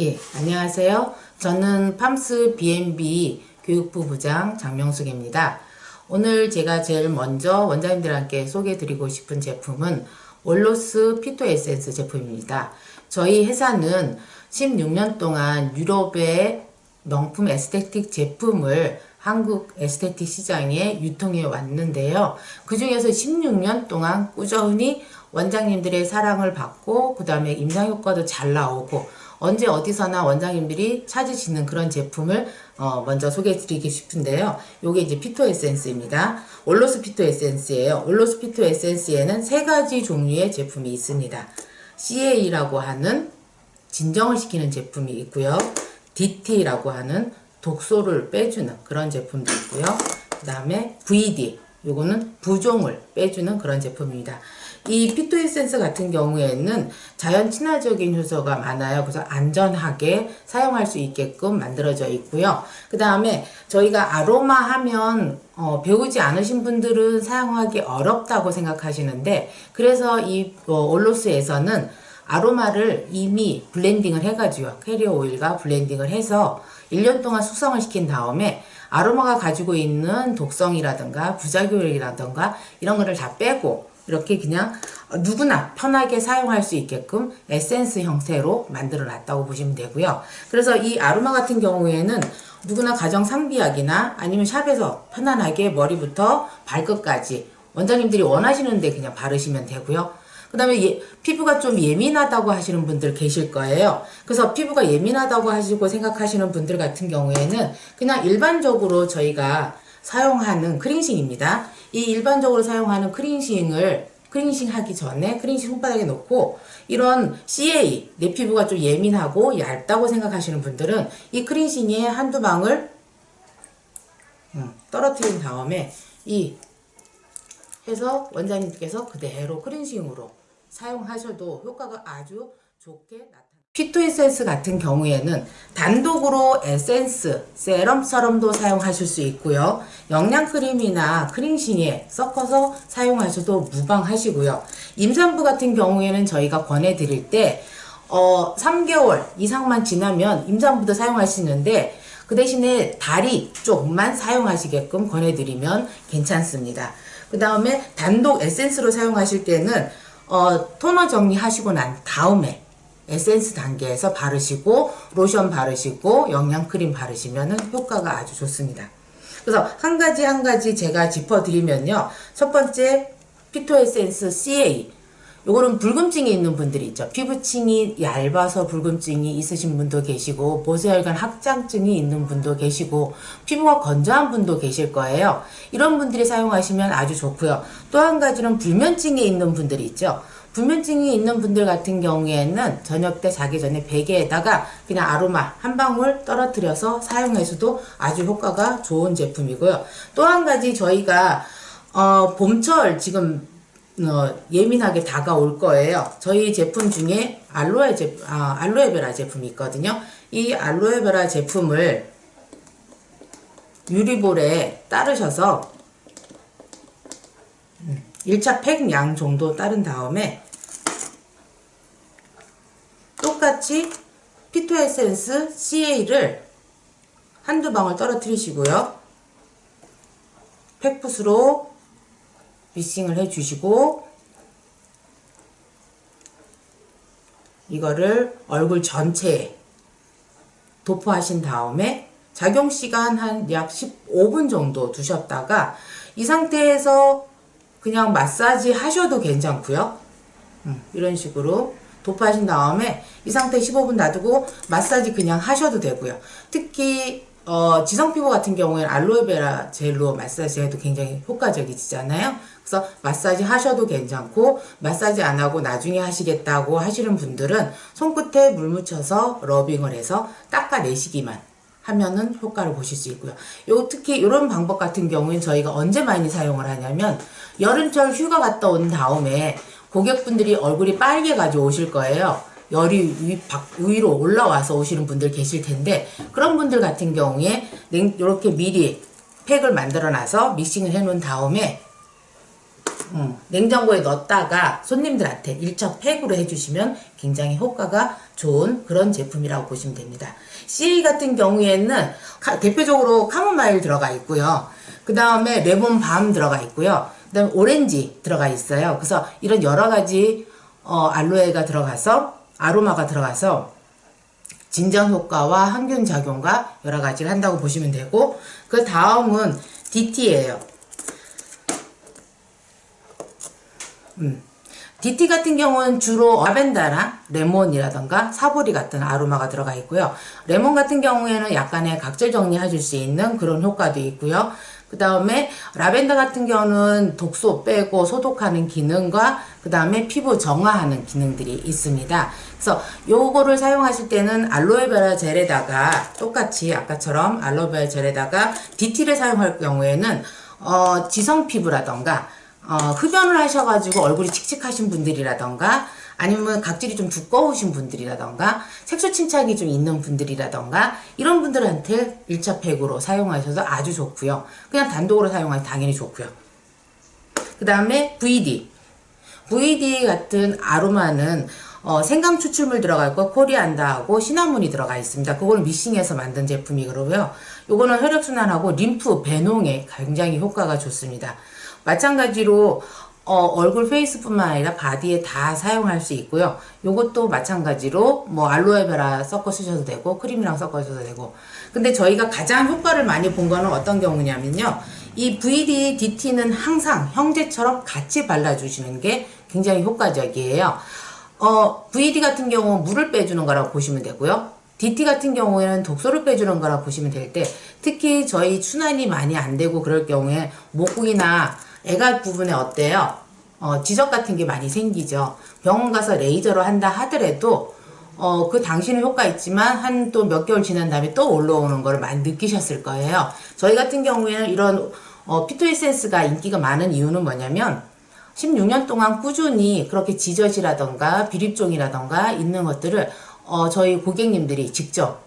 예, 안녕하세요. 저는 팜스 B&B 교육부 부장 장명숙입니다. 오늘 제가 제일 먼저 원장님들께 소개해드리고 싶은 제품은 올로스 피토 에센스 제품입니다. 저희 회사는 16년 동안 유럽의 명품 에스테틱 제품을 한국 에스테틱 시장에 유통해 왔는데요. 그 중에서 16년 동안 꾸준히 원장님들의 사랑을 받고 그 다음에 임상 효과도 잘 나오고 언제 어디서나 원장님들이 찾으시는 그런 제품을 먼저 소개해 드리고 싶은데요. 요게 이제 피토 에센스입니다. 올로스 피토 에센스예요. 올로스 피토 에센스에는 세 가지 종류의 제품이 있습니다. CA라고 하는 진정을 시키는 제품이 있고요. DT라고 하는 독소를 빼주는 그런 제품도 있고요. 그 다음에 VD, 요거는 부종을 빼주는 그런 제품입니다. 이 피토 에센스 같은 경우에는 자연 친화적인 효소가 많아요. 그래서 안전하게 사용할 수 있게끔 만들어져 있고요. 그 다음에 저희가 아로마 하면 배우지 않으신 분들은 사용하기 어렵다고 생각하시는데, 그래서 이 올로스에서는 아로마를 이미 블렌딩을 해가지고 캐리어 오일과 블렌딩을 해서 1년 동안 숙성을 시킨 다음에 아로마가 가지고 있는 독성이라든가 부작용이라든가 이런 거를 다 빼고 이렇게 그냥 누구나 편하게 사용할 수 있게끔 에센스 형태로 만들어 놨다고 보시면 되고요. 그래서 이 아로마 같은 경우에는 누구나 가정 상비약이나 아니면 샵에서 편안하게 머리부터 발끝까지 원장님들이 원하시는데 그냥 바르시면 되고요. 그 다음에 피부가 좀 예민하다고 하시는 분들 계실 거예요. 그래서 피부가 예민하다고 하시고 생각하시는 분들 같은 경우에는 그냥 일반적으로 저희가 사용하는 크린싱입니다. 이 일반적으로 사용하는 크린싱 하기 전에 크린싱 손바닥에 놓고 이런 CA, 내 피부가 좀 예민하고 얇다고 생각하시는 분들은 이 크린싱에 한두 방울 떨어뜨린 다음에 해서 원장님께서 그대로 크린싱으로 사용하셔도 효과가 아주 좋게 나타납니다. 피토 에센스 같은 경우에는 단독으로 에센스, 세럼처럼도 사용하실 수 있고요. 영양크림이나 크린싱에 섞어서 사용하셔도 무방하시고요. 임산부 같은 경우에는 저희가 권해드릴 때 3개월 이상만 지나면 임산부도 사용하시는데 그 대신에 다리 쪽만 사용하시게끔 권해드리면 괜찮습니다. 그 다음에 단독 에센스로 사용하실 때는 토너 정리하시고 난 다음에 에센스 단계에서 바르시고 로션 바르시고 영양크림 바르시면 효과가 아주 좋습니다. 그래서 한 가지 제가 짚어드리면요. 첫 번째 피토 에센스 CA, 요거는 붉음증이 있는 분들이 있죠. 피부층이 얇아서 붉음증이 있으신 분도 계시고 모세혈관 확장증이 있는 분도 계시고 피부가 건조한 분도 계실 거예요. 이런 분들이 사용하시면 아주 좋고요. 또 한 가지는 불면증이 있는 분들이 있죠. 불면증이 있는 분들 같은 경우에는 저녁 때 자기 전에 베개에다가 그냥 아로마 한 방울 떨어뜨려서 사용해서도 아주 효과가 좋은 제품이고요. 또 한 가지 저희가 봄철 지금 예민하게 다가올 거예요. 저희 제품 중에 알로에베라 제품이 있거든요. 이 알로에베라 제품을 유리볼에 따르셔서 1차 팩 양 정도 따른 다음에 똑같이 피토 에센스 CA를 한두 방울 떨어뜨리시고요. 팩붓으로 믹싱을 해주시고 이거를 얼굴 전체에 도포하신 다음에 작용시간 한 약 15분 정도 두셨다가 이 상태에서 그냥 마사지 하셔도 괜찮고요. 이런 식으로 도포하신 다음에 이 상태 15분 놔두고 마사지 그냥 하셔도 되고요. 특히 지성 피부 같은 경우에는 알로에베라 젤로 마사지 해도 굉장히 효과적이잖아요. 그래서 마사지 하셔도 괜찮고 마사지 안 하고 나중에 하시겠다고 하시는 분들은 손끝에 물 묻혀서 러빙을 해서 닦아내시기만 하면은 효과를 보실 수 있고요. 특히 이런 방법 같은 경우는 저희가 언제 많이 사용을 하냐면 여름철 휴가 갔다 온 다음에 고객분들이 얼굴이 빨개 가지고 오실 거예요. 열이 위로 올라와서 오시는 분들 계실 텐데 그런 분들 같은 경우에 이렇게 미리 팩을 만들어 놔서 믹싱을 해 놓은 다음에 냉장고에 넣었다가 손님들한테 1차 팩으로 해주시면 굉장히 효과가 좋은 그런 제품이라고 보시면 됩니다. CA 같은 경우에는 대표적으로 카모마일 들어가 있고요. 그 다음에 레몬밤 들어가 있고요. 그 다음에 오렌지 들어가 있어요. 그래서 이런 여러 가지 알로에가 들어가서 아로마가 들어가서 진정 효과와 항균 작용과 여러 가지를 한다고 보시면 되고, 그 다음은 DT예요. DT 같은 경우는 주로 라벤더나 레몬이라던가 사보리 같은 아로마가 들어가 있고요. 레몬 같은 경우에는 약간의 각질 정리해줄 수 있는 그런 효과도 있고요. 그 다음에 라벤더 같은 경우는 독소 빼고 소독하는 기능과 그 다음에 피부 정화하는 기능들이 있습니다. 그래서 요거를 사용하실 때는 알로에베라 젤에다가 똑같이 아까처럼 알로에베라 젤에다가 DT를 사용할 경우에는 지성 피부라던가 흡연을 하셔가지고 얼굴이 칙칙하신 분들이라던가 아니면 각질이 좀 두꺼우신 분들이라던가 색소 침착이 좀 있는 분들이라던가 이런 분들한테 1차 팩으로 사용하셔서 아주 좋고요. 그냥 단독으로 사용하면 당연히 좋고요. 그 다음에 VD 같은 아로마는 생강 추출물 들어가 있고 코리안다하고 시나몬이 들어가 있습니다. 그걸 믹싱해서 만든 제품이고요. 요거는 혈액순환하고 림프 배농에 굉장히 효과가 좋습니다. 마찬가지로 얼굴 페이스뿐만 아니라 바디에 다 사용할 수 있고요. 요것도 마찬가지로 뭐 알로에베라 섞어 쓰셔도 되고 크림이랑 섞어 쓰셔도 되고. 근데 저희가 가장 효과를 많이 본 거는 어떤 경우냐면요. 이 VD, DT는 항상 형제처럼 같이 발라주시는 게 굉장히 효과적이에요. VD 같은 경우 물을 빼주는 거라고 보시면 되고요. DT 같은 경우에는 독소를 빼주는 거라고 보시면 될 때, 특히 저희 순환이 많이 안 되고 그럴 경우에 목구이나 애가 부분에 어때요? 지적 같은 게 많이 생기죠. 병원 가서 레이저로 한다 하더라도 그 당시는 효과 있지만 한 또 몇 개월 지난 다음에 또 올라오는 걸 많이 느끼셨을 거예요. 저희 같은 경우에는 이런 피토에센스가 인기가 많은 이유는 뭐냐면 16년 동안 꾸준히 그렇게 지젖이라던가 비립종이라던가 있는 것들을 저희 고객님들이 직접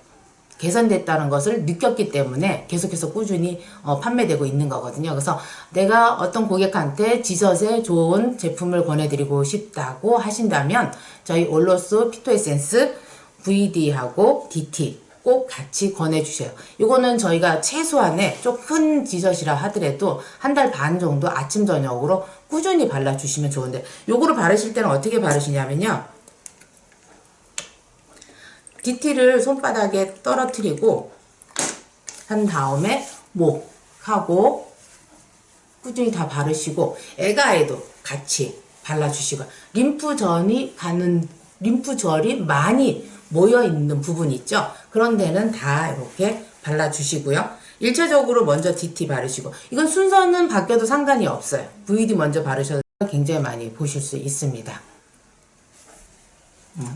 개선됐다는 것을 느꼈기 때문에 계속해서 꾸준히 판매되고 있는 거거든요. 그래서 내가 어떤 고객한테 지젖에 좋은 제품을 권해드리고 싶다고 하신다면 저희 올로스 피토에센스 VD하고 DT 꼭 같이 권해주세요. 이거는 저희가 최소한의 좀 큰 지젖이라 하더라도 한 달 반 정도 아침 저녁으로 꾸준히 발라주시면 좋은데, 요거를 바르실 때는 어떻게 바르시냐면요. DT를 손바닥에 떨어뜨리고 한 다음에 목하고 꾸준히 다 바르시고 애가에도 같이 발라주시고, 림프절이 많이 모여있는 부분 있죠? 그런 데는 다 이렇게 발라주시고요. 1차적으로 먼저 DT 바르시고, 이건 순서는 바뀌어도 상관이 없어요. VD 먼저 바르셔도 굉장히 많이 보실 수 있습니다.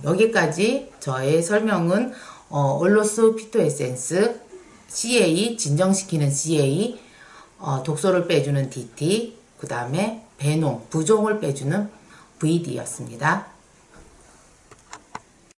여기까지 저의 설명은 올로스 피토에센스 CA, 진정시키는 CA, 독소를 빼주는 DT, 그 다음에 배농, 부종을 빼주는 VD였습니다.